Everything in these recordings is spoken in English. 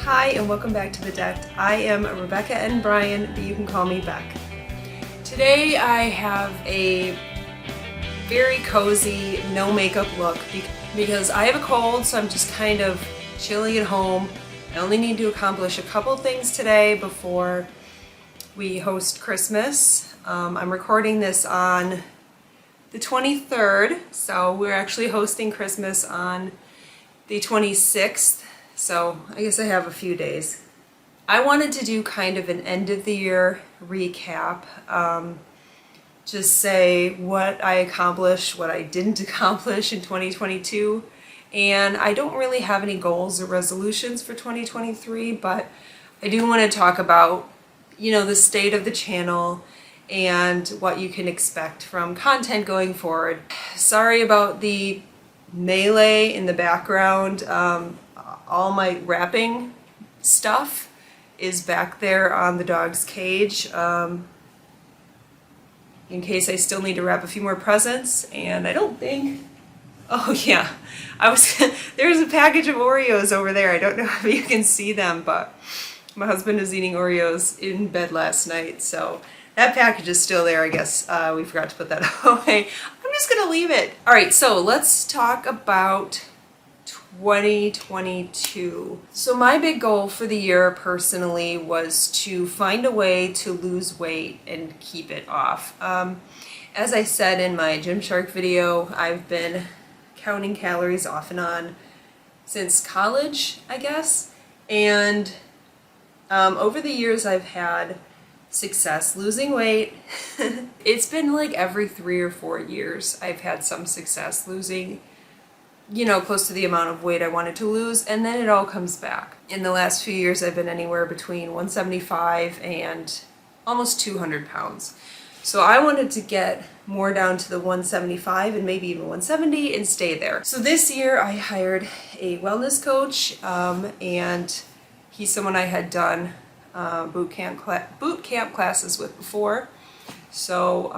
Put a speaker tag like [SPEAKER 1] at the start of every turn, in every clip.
[SPEAKER 1] Hi and welcome back to The Decked. I am Rebecca and Brian, but you can call me Beck. Today I have a very cozy, no makeup look because I have a cold, so I'm just kind of chilling at home. I only need to accomplish a couple things today before we host Christmas. I'm recording this on the 23rd, so we're actually hosting Christmas on the 26th. So I guess I have a few days. I wanted to do kind of an end of the year recap. Just say what I accomplished, what I didn't accomplish in 2022. And I don't really have any goals or resolutions for 2023, but I do want to talk about, the state of the channel and what you can expect from content going forward. Sorry about the melee in the background. All my wrapping stuff is back there on the dog's cage in case I still need to wrap a few more presents, and I don't think... Oh yeah, there's a package of Oreos over there. I don't know if you can see them, but my husband was eating Oreos in bed last night, so that package is still there. I guess we forgot to put that away. I'm just gonna leave it. All right, so let's talk about 2022. So my big goal for the year personally was to find a way to lose weight and keep it off. As I said in my Gymshark video, I've been counting calories off and on since college, I guess. And over the years I've had success losing weight. It's been like every 3 or 4 years I've had some success losing close to the amount of weight I wanted to lose, and then it all comes back. In the last few years, I've been anywhere between 175 and almost 200 pounds. So I wanted to get more down to the 175 and maybe even 170 and stay there. So this year I hired a wellness coach, and he's someone I had done boot camp classes with before. So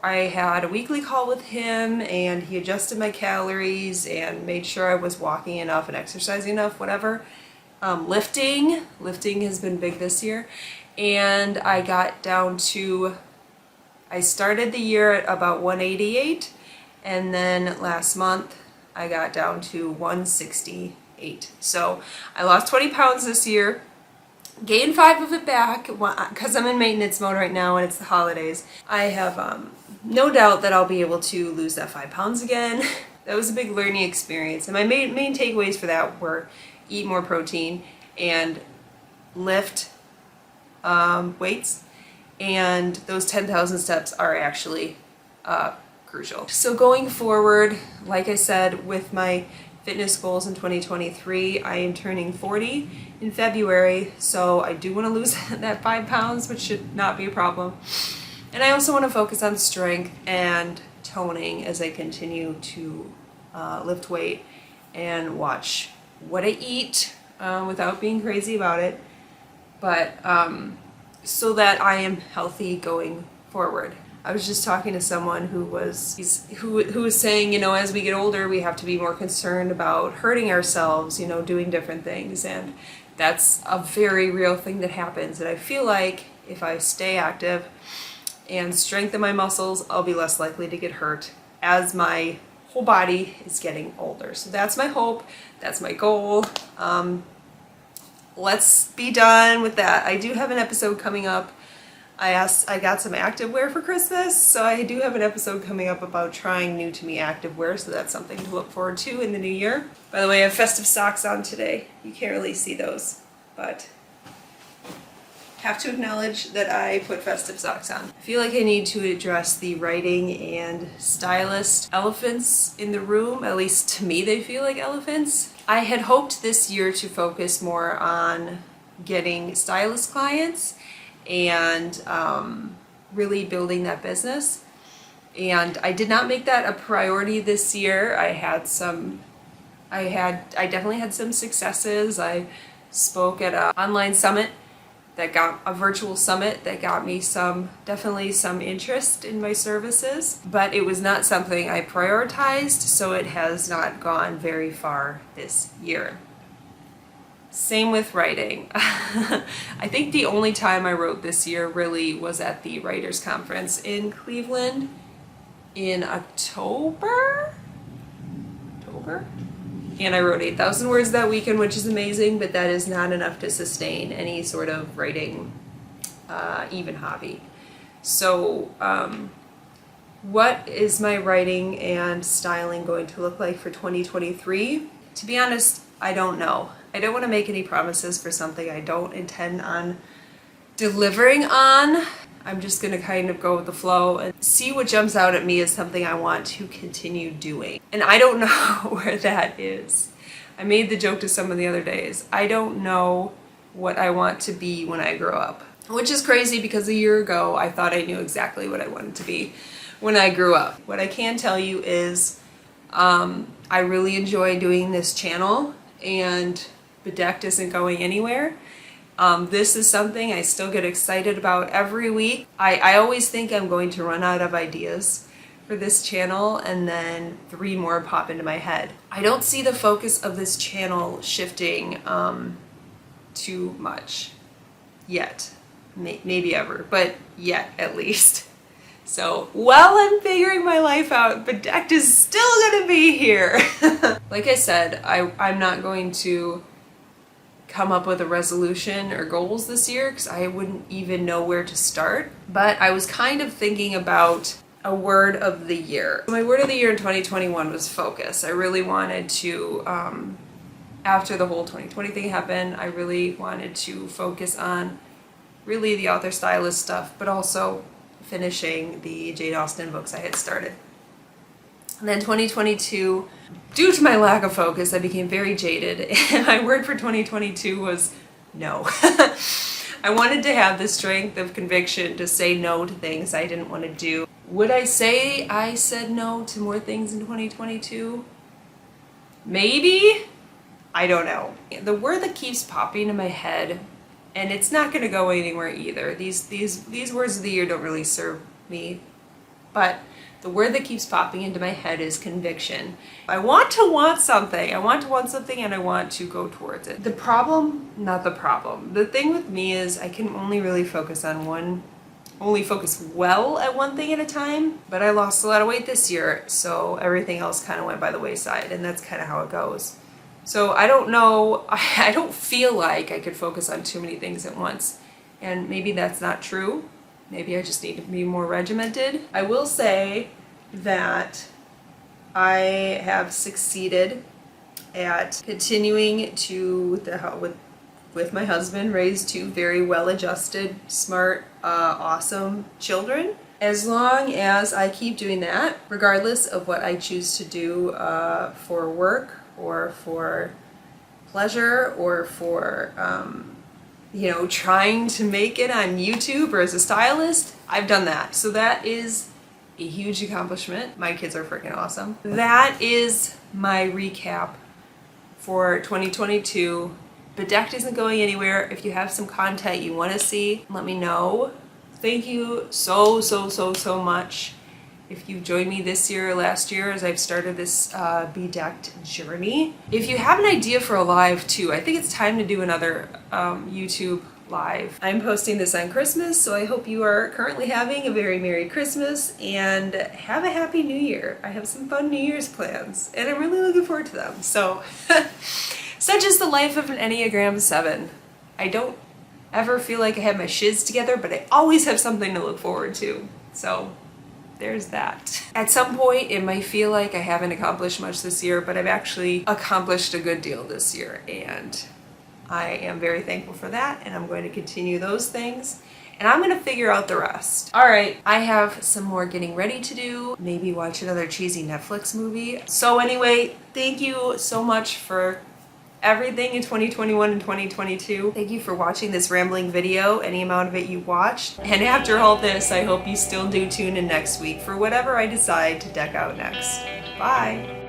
[SPEAKER 1] I had a weekly call with him, and he adjusted my calories and made sure I was walking enough and exercising enough, whatever. Lifting has been big this year, and I got down to, I started the year at about 188, and then last month I got down to 168. So I lost 20 pounds this year. Gained 5 of it back because I'm in maintenance mode right now and it's the holidays. I have no doubt that I'll be able to lose that 5 pounds again. That was a big learning experience, and my main takeaways for that were eat more protein and lift weights, and those 10,000 steps are actually crucial. So going forward, like I said, with my fitness goals in 2023, I am turning 40 in February, so I do want to lose that 5 pounds, which should not be a problem. And I also want to focus on strength and toning as I continue to lift weight and watch what I eat without being crazy about it, but so that I am healthy going forward. I was just talking to someone who was saying, as we get older, we have to be more concerned about hurting ourselves, doing different things. And that's a very real thing that happens. And I feel like if I stay active and strengthen my muscles, I'll be less likely to get hurt as my whole body is getting older. So that's my hope. That's my goal. Let's be done with that. I do have an episode coming up. I got some activewear for Christmas, so I do have an episode coming up about trying new to me activewear, so that's something to look forward to in the new year. By the way, I have festive socks on today. You can't really see those, but have to acknowledge that I put festive socks on. I feel like I need to address the writing and stylist elephants in the room. At least to me, they feel like elephants. I had hoped this year to focus more on getting stylist clients and really building that business. And I did not make that a priority this year. I definitely had some successes. I spoke at an online summit that got a virtual summit that got me definitely some interest in my services, but it was not something I prioritized, so it has not gone very far this year. Same with writing. I think the only time I wrote this year really was at the Writers Conference in Cleveland in October? And I wrote 8,000 words that weekend, which is amazing, but that is not enough to sustain any sort of writing, even hobby. So, what is my writing and styling going to look like for 2023? To be honest, I don't know. I don't want to make any promises for something I don't intend on delivering on. I'm just going to kind of go with the flow and see what jumps out at me as something I want to continue doing. And I don't know where that is. I made the joke to someone the other days. I don't know what I want to be when I grow up. Which is crazy because a year ago I thought I knew exactly what I wanted to be when I grew up. What I can tell you is I really enjoy doing this channel, and Bedecked isn't going anywhere. This is something I still get excited about every week. I always think I'm going to run out of ideas for this channel, and then 3 more pop into my head. I don't see the focus of this channel shifting too much yet. Maybe ever, but yet at least. So while I'm figuring my life out, Bedecked is still gonna be here. Like I said, I'm not going to come up with a resolution or goals this year because I wouldn't even know where to start. But I was kind of thinking about a word of the year. My word of the year in 2021 was focus. I really wanted to, after the whole 2020 thing happened, I really wanted to focus on really the Author Stylist stuff, but also finishing the Jane Austen books I had started. And then 2022, due to my lack of focus, I became very jaded, and my word for 2022 was no. I wanted to have the strength of conviction to say no to things I didn't want to do. Would I say I said no to more things in 2022? Maybe? I don't know. The word that keeps popping in my head, and it's not going to go anywhere either. These words of the year don't really serve me, but the word that keeps popping into my head is conviction. I want to want something. I want to want something, and I want to go towards it. The problem, not the problem. The thing with me is I can only really focus on only focus well at one thing at a time, but I lost a lot of weight this year, so everything else kind of went by the wayside, and that's kind of how it goes. So I don't know, I don't feel like I could focus on too many things at once. And maybe that's not true. Maybe I just need to be more regimented. I will say that I have succeeded at continuing to, with my husband, raise 2 very well-adjusted, smart, awesome children. As long as I keep doing that, regardless of what I choose to do for work, or for pleasure, or for, trying to make it on YouTube or as a stylist, I've done that. So that is a huge accomplishment. My kids are freaking awesome. That is my recap for 2022. Bedecked isn't going anywhere. If you have some content you want to see, let me know. Thank you so much. If you've joined me this year or last year as I've started this Bedecked journey. If you have an idea for a live too, I think it's time to do another YouTube live. I'm posting this on Christmas, so I hope you are currently having a very Merry Christmas and have a Happy New Year. I have some fun New Year's plans, and I'm really looking forward to them. So, such is the life of an Enneagram 7. I don't ever feel like I have my shiz together, but I always have something to look forward to. So, there's that. At some point, it might feel like I haven't accomplished much this year, but I've actually accomplished a good deal this year, and I am very thankful for that, and I'm going to continue those things, and I'm going to figure out the rest. All right, I have some more getting ready to do, maybe watch another cheesy Netflix movie. So anyway, thank you so much for everything in 2021 and 2022. Thank you for watching this rambling video, any amount of it you watched. And after all this, I hope you still do tune in next week for whatever I decide to deck out next. Bye!